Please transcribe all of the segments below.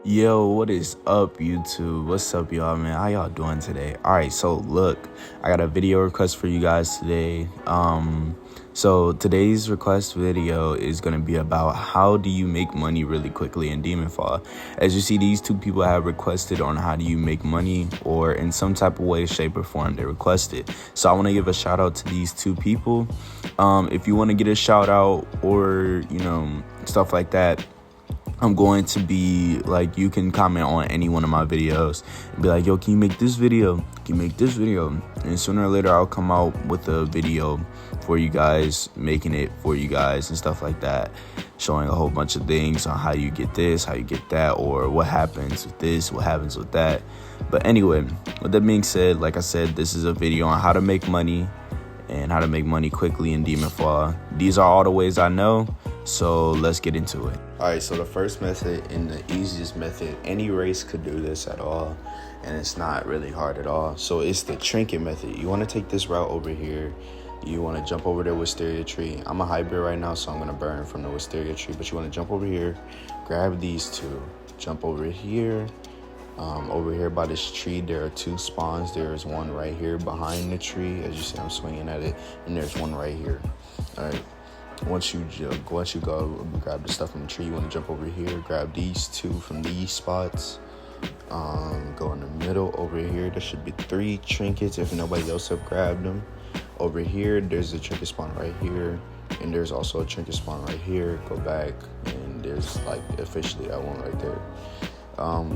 Yo, what is up, YouTube? What's up, y'all, man? How y'all doing today? All right, so look, I got a video request for you guys today. So today's request video is gonna be about how do you make money really quickly in Demon Fall. As you see, these two people have requested on how do you make money, or in some type of way, shape, or form they requested. So I want to give a shout out to these two people. If you want to get a shout out or stuff like that, I'm going to be like, you can comment on any one of my videos and be like, yo, can you make this video? Can you make this video? And sooner or later, I'll come out with a video for you guys, making it for you guys and stuff like that, showing a whole bunch of things on how you get this, how you get that, or what happens with this, what happens with that. But anyway, with that being said, like I said, this is a video on how to make money and how to make money quickly in Demon Fall. These are all the ways I know, so let's get into it. All right, so the first method and the easiest method, any race could do this at all, and it's not really hard at all. So it's the Trinket method. You want to take this route over here. You want to jump over there Wisteria tree. I'm a hybrid right now, so I'm going to burn from the Wisteria tree, but you want to jump over here, grab these two, jump over here. Over here by this tree, there are two spawns. There is one right here behind the tree. As you see, I'm swinging at it, and there's one right here. All right. Once you go grab the stuff from the tree, you want to jump over here, grab these two from these spots. Go in the middle over here. There should be 3 trinkets if nobody else have grabbed them. Over here, there's a trinket spawn right here, and there's also a trinket spawn right here. Go back, and there's like officially that one right there.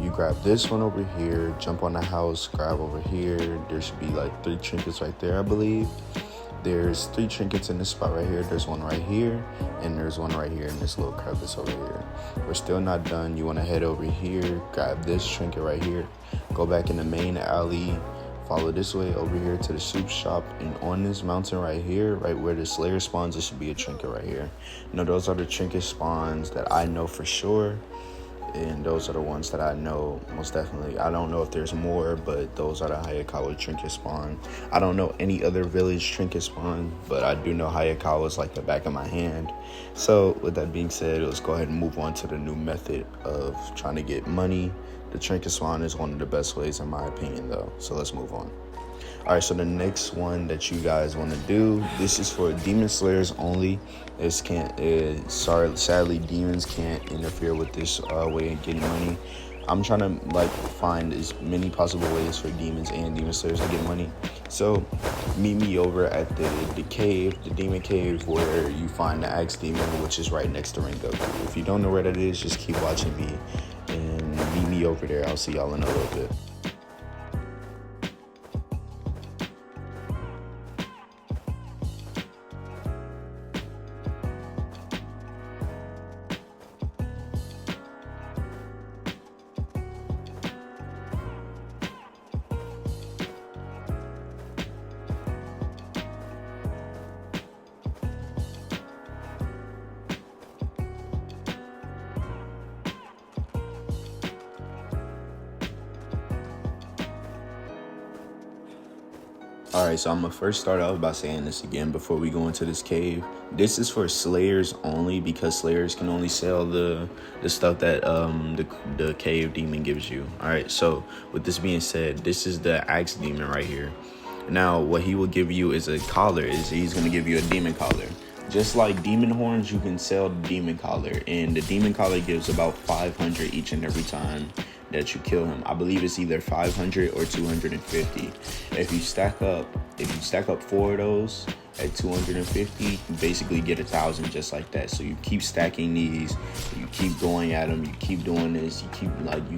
You grab this one over here, jump on the house, grab over here. There should be like 3 trinkets right there, I believe. There's 3 trinkets in this spot right here. There's one right here, and there's one right here in this little crevice over here. We're still not done. You want to head over here, grab this trinket right here, go back in the main alley, follow this way over here to the soup shop, and on this mountain right here, right where the Slayer spawns, there should be a trinket right here. Now, those are the trinket spawns that I know for sure. And those are the ones that I know most definitely. I don't know if there's more, but those are the Hayakawa trinket spawn. I don't know any other village trinket spawn, but I do know Hayakawa is like the back of my hand. So with that being said, let's go ahead and move on to the new method of trying to get money. The trinket spawn is one of the best ways in my opinion though. So let's move on. All right, so the next one that you guys want to do, this is for demon slayers only. Sadly, demons can't interfere with this way of getting money. I'm trying to find as many possible ways for demons and demon slayers to get money. So meet me over at the cave, the demon cave, where you find the axe demon, which is right next to Rengoku. If you don't know where that is, just keep watching me and meet me over there. I'll see y'all in a little bit. Alright, so I'm going to first start off by saying this again before we go into this cave. This is for slayers only, because slayers can only sell the stuff that the cave demon gives you. Alright, so with this being said, this is the axe demon right here. Now, what he will give you is a collar. He's going to give you a demon collar. Just like demon horns, you can sell the demon collar, and the demon collar gives about 500 each and every time that you kill him. I believe it's either 500 or 250. If you stack up 4 of those at 250, you basically get 1,000 just like that. So you keep stacking these, you keep going at him, you keep doing this, you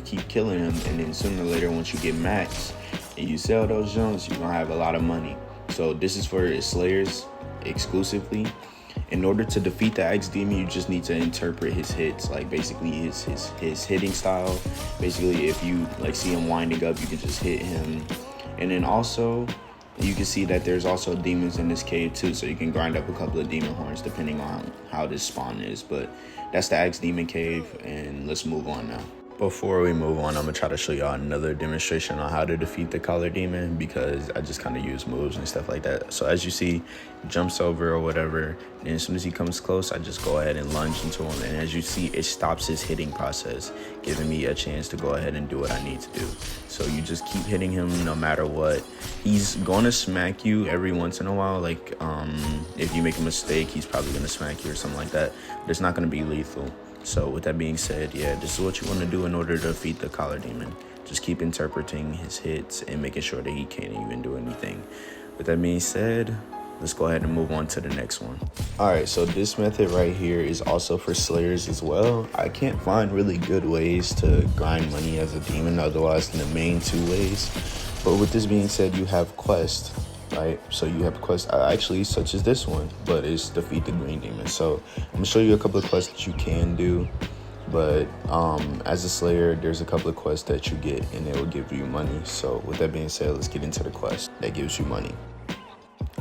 keep killing him, and then sooner or later, once you get max and you sell those junks, you're gonna have a lot of money. So this is for slayers exclusively. In order to defeat the axe demon, you just need to interpret his hits, like basically his hitting style. Basically, if you see him winding up, you can just hit him. And then also, you can see that there's also demons in this cave too, so you can grind up a couple of demon horns depending on how this spawn is. But that's the axe demon cave, and let's move on now. Before we move on, I'm gonna try to show y'all another demonstration on how to defeat the collar demon, because I just kind of use moves and stuff like that. So as you see, jumps over or whatever, and as soon as he comes close, I just go ahead and lunge into him, and as you see, it stops his hitting process, giving me a chance to go ahead and do what I need to do. So you just keep hitting him no matter what. He's gonna smack you every once in a while, like if you make a mistake, he's probably gonna smack you or something like that, but it's not gonna be lethal. So with that being said, yeah, this is what you want to do in order to defeat the collar demon. Just keep interpreting his hits and making sure that he can't even do anything. With that being said, let's go ahead and move on to the next one. All right, so this method right here is also for slayers as well. I can't find really good ways to grind money as a demon otherwise than the main two ways. But with this being said, you have quests. Right, so you have quests actually such as this one, but it's defeat the green demon. So I'm gonna show you a couple of quests that you can do, but as a slayer, there's a couple of quests that you get and it will give you money. So with that being said, let's get into the quest that gives you money.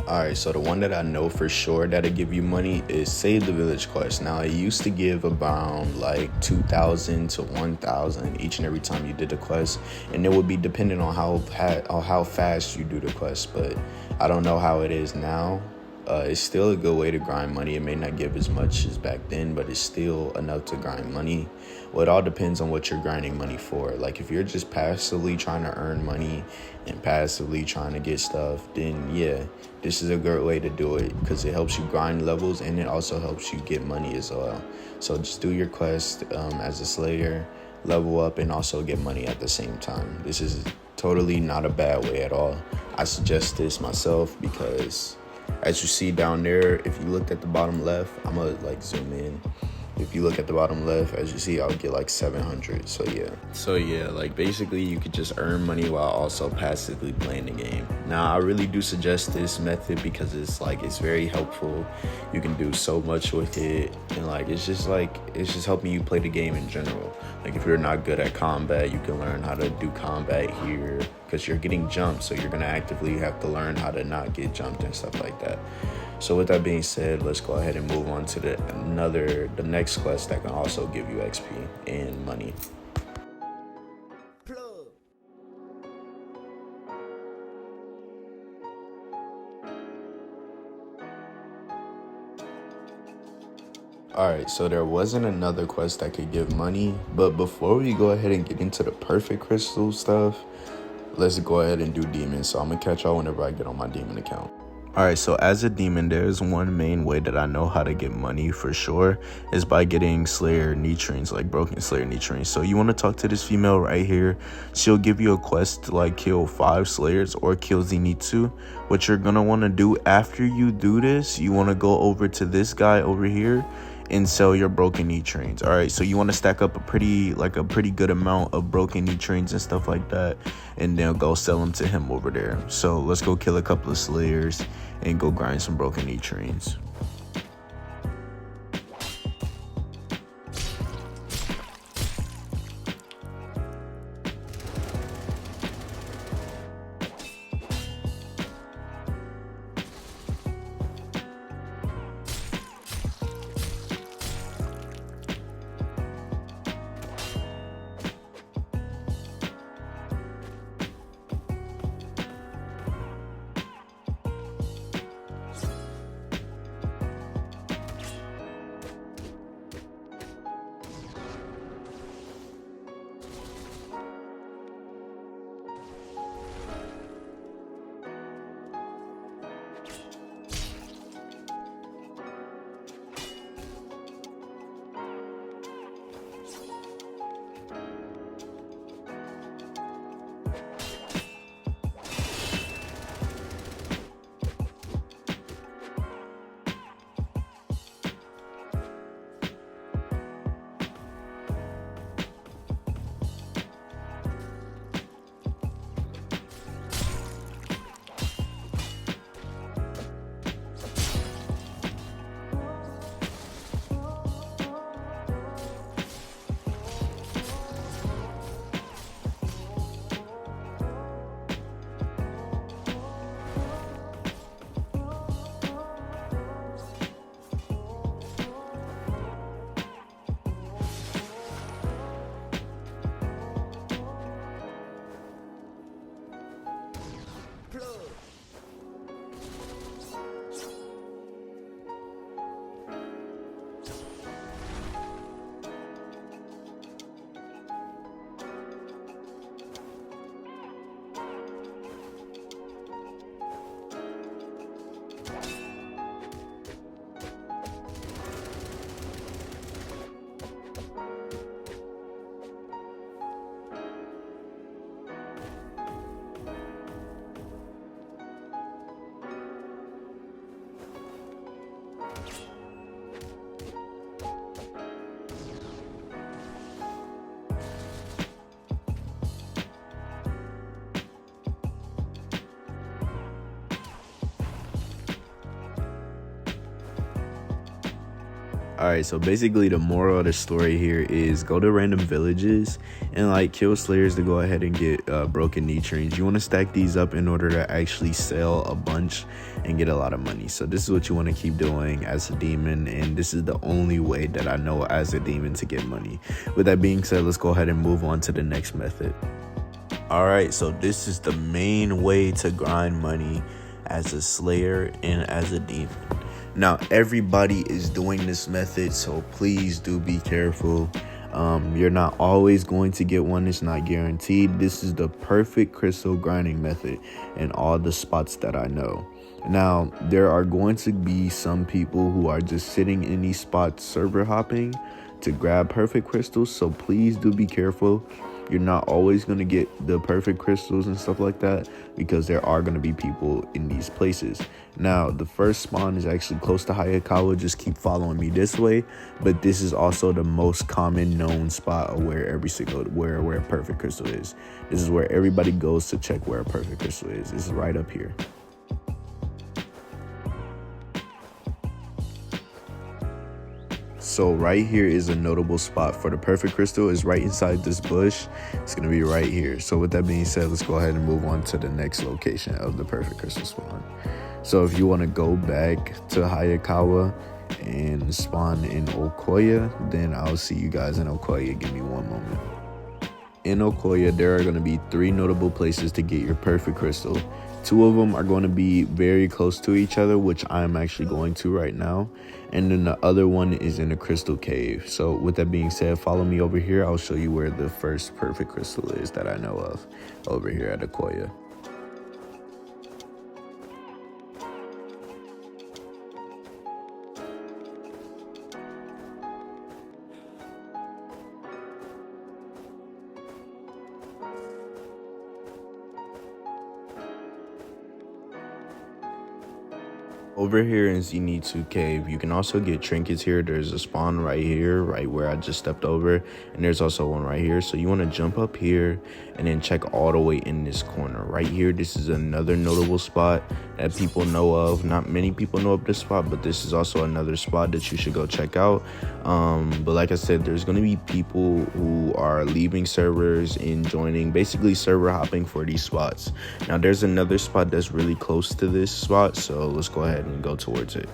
All right, so the one that I know for sure that'll give you money is Save the Village quest. Now, it used to give around like 2,000 to 1,000 each and every time you did the quest, and it would be dependent on how fast you do the quest, but I don't know how it is now. It's still a good way to grind money. It may not give as much as back then, but it's still enough to grind money. Well, it all depends on what you're grinding money for. Like if you're just passively trying to earn money and passively trying to get stuff, then yeah, this is a good way to do it because it helps you grind levels and it also helps you get money as well. So just do your quest as a slayer, level up, and also get money at the same time. This is totally not a bad way at all. I suggest this myself because as you see down there, if you looked at the bottom left, I'm gonna like zoom in. If you look at the bottom left, as you see, I'll get like 700. So yeah, like basically you could just earn money while also passively playing the game. Now, I really do suggest this method because it's very helpful. You can do so much with it, and it's just helping you play the game in general. Like if you're not good at combat, you can learn how to do combat here because you're getting jumped, so you're gonna actively have to learn how to not get jumped and stuff like that. So with that being said, let's go ahead and move on to the next quest that can also give you XP and money. Alright, so there wasn't another quest that could give money, but before we go ahead and get into the perfect crystal stuff, let's go ahead and do demons. So I'm gonna catch y'all whenever I get on my demon account. Alright, so as a demon, there's one main way that I know how to get money for sure is by getting Slayer Nitrines, like broken Slayer Nitrines. So you want to talk to this female right here. She'll give you a quest to kill 5 Slayers or kill Zenitsu. What you're going to want to do after you do this, you want to go over to this guy over here and sell your broken Nitrines. All right, so you want to stack up a pretty good amount of broken Nitrines and stuff like that, and then go sell them to him over there. So let's go kill a couple of Slayers and go grind some broken Nitrines. All right, so basically the moral of the story here is go to random villages and like kill slayers to go ahead and get broken knee trains. You want to stack these up in order to actually sell a bunch and get a lot of money. So this is what you want to keep doing as a demon, and this is the only way that I know as a demon to get money. With that being said, let's go ahead and move on to the next method. All right, so this is the main way to grind money as a slayer and as a demon. Now, everybody is doing this method, so please do be careful. You're not always going to get one. It's not guaranteed. This is the perfect crystal grinding method in all the spots that I know. Now, there are going to be some people who are just sitting in these spots server hopping to grab perfect crystals, so please do be careful. You're not always going to get the perfect crystals and stuff like that because there are going to be people in these places. Now, the first spawn is actually close to Hayakawa. Just keep following me this way. But this is also the most common known spot of where where a perfect crystal is. This is where everybody goes to check where a perfect crystal is. This is right up here. So right here is a notable spot for the perfect crystal. Is right inside this bush. It's gonna be right here. So with that being said, let's go ahead and move on to the next location of the perfect crystal spawn. So if you want to go back to Hayakawa and spawn in Okoya, then I'll see you guys in Okoya. Give me one moment. In Okoya, there are going to be 3 notable places to get your perfect crystal. 2 of them are going to be very close to each other, which I'm actually going to right now. And then the other one is in a crystal cave. So with that being said, follow me over here. I'll show you where the first perfect crystal is that I know of over here at Okoya. Over here in Zenitsu Cave, you can also get trinkets here. There's a spawn right here, right where I just stepped over, and there's also one right here. So you want to jump up here and then check all the way in this corner right here. This is another notable spot that people know of. Not many people know of this spot, but this is also another spot that you should go check out. But like I said, there's going to be people who are leaving servers and joining, basically server hopping for these spots. Now there's another spot that's really close to this spot, so let's go ahead and go towards it.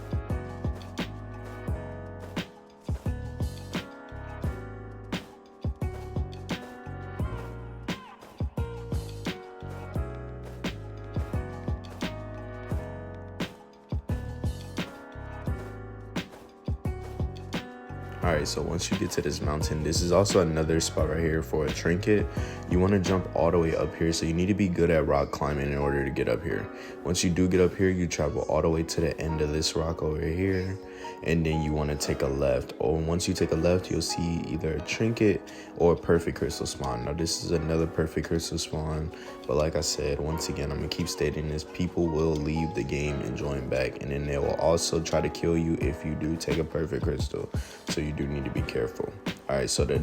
Alright, so once you get to this mountain, this is also another spot right here for a trinket. You want to jump all the way up here, so you need to be good at rock climbing in order to get up here. Once you do get up here, you travel all the way to the end of this rock over here, and then you want to take a left. Or once you take a left, you'll see either a trinket or a perfect crystal spawn. Now this is another perfect crystal spawn, but like I said, once again, I'm gonna keep stating this, people will leave the game and join back, and then they will also try to kill you if you do take a perfect crystal, so you do need to be careful. All right, so the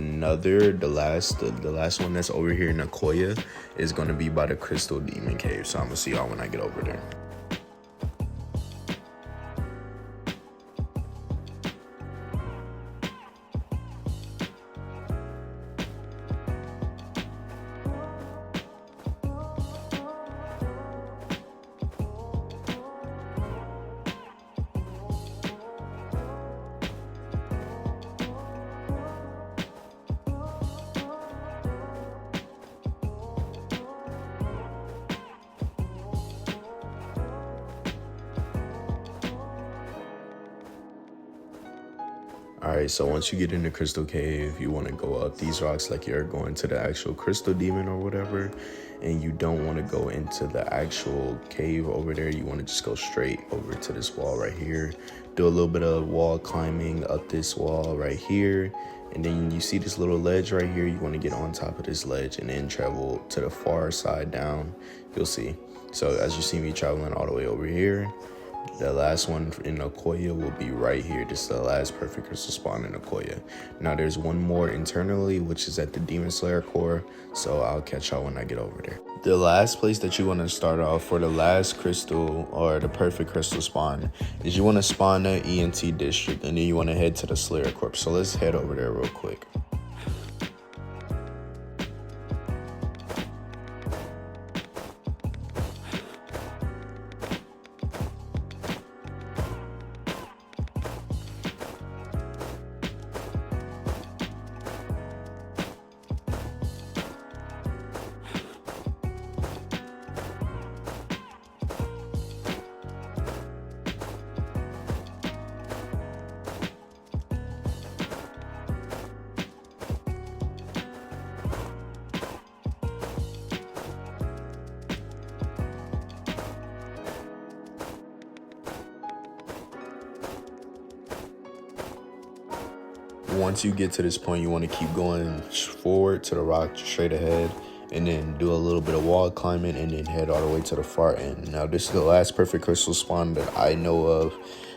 last one that's over here in Nakoya is going to be by the Crystal Demon Cave. So I'm gonna see y'all when I get over there. Alright, so once you get in the crystal cave, you want to go up these rocks like you're going to the actual crystal demon or whatever, and you don't want to go into the actual cave over there. You want to just go straight over to this wall right here, do a little bit of wall climbing up this wall right here, and then you see this little ledge right here. You want to get on top of this ledge and then travel to the far side down. You'll see. So as you see me traveling all the way over here, The last one in Okoye will be right here. This is the last perfect crystal spawn in Okoye. Now there's one more internally, which is at the Demon Slayer core, so I'll catch y'all when I get over there. The last place that you want to start off for the last crystal or the perfect crystal spawn is you want to spawn the ENT district, and then you want to head to the Slayer Corp. So let's head over there real quick. Once you get to this point, you want to keep going forward to the rock straight ahead, and then do a little bit of wall climbing, and then head all the way to the far end. Now this is the last perfect crystal spawn that I know of.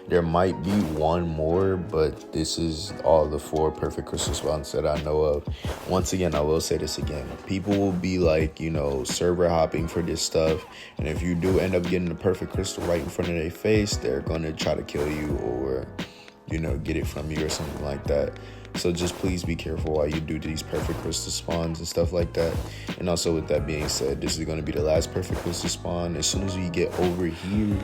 There might be one more, but this is all the 4 perfect crystal spawns that I know of. Once again, I will say this again. People will be like, server hopping for this stuff. And if you do end up getting the perfect crystal right in front of their face, they're going to try to kill you or, get it from you or something like that. So just please be careful while you do these perfect crystal spawns and stuff like that. And also, with that being said, this is going to be the last perfect crystal spawn. As soon as you get over here,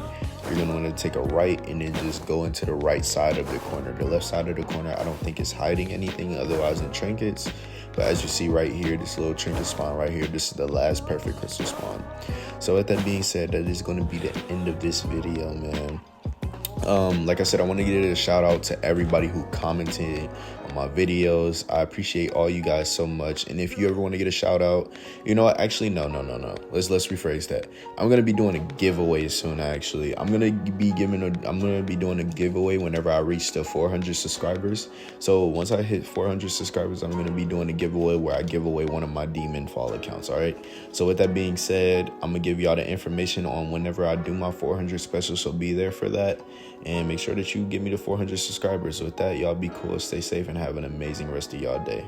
you're going to want to take a right and then just go into the right side of the corner. The left side of the corner, I don't think it's hiding anything otherwise than trinkets. But as you see right here, this little trinket spawn right here, this is the last perfect crystal spawn. So with that being said, that is going to be the end of this video, man. Like I said, I want to give a shout out to everybody who commented on my videos. I appreciate all you guys so much. And if you ever want to get a shout out, actually, no. Let's rephrase that. I'm gonna be doing a giveaway soon. Actually, I'm gonna be doing a giveaway whenever I reach the 400 subscribers. So once I hit 400 subscribers, I'm gonna be doing a giveaway where I give away one of my Demon Fall accounts. All right. So with that being said, I'm gonna give y'all the information on whenever I do my 400 special. So be there for that. And make sure that you give me the 400 subscribers. With that, y'all be cool, stay safe, and have an amazing rest of y'all day.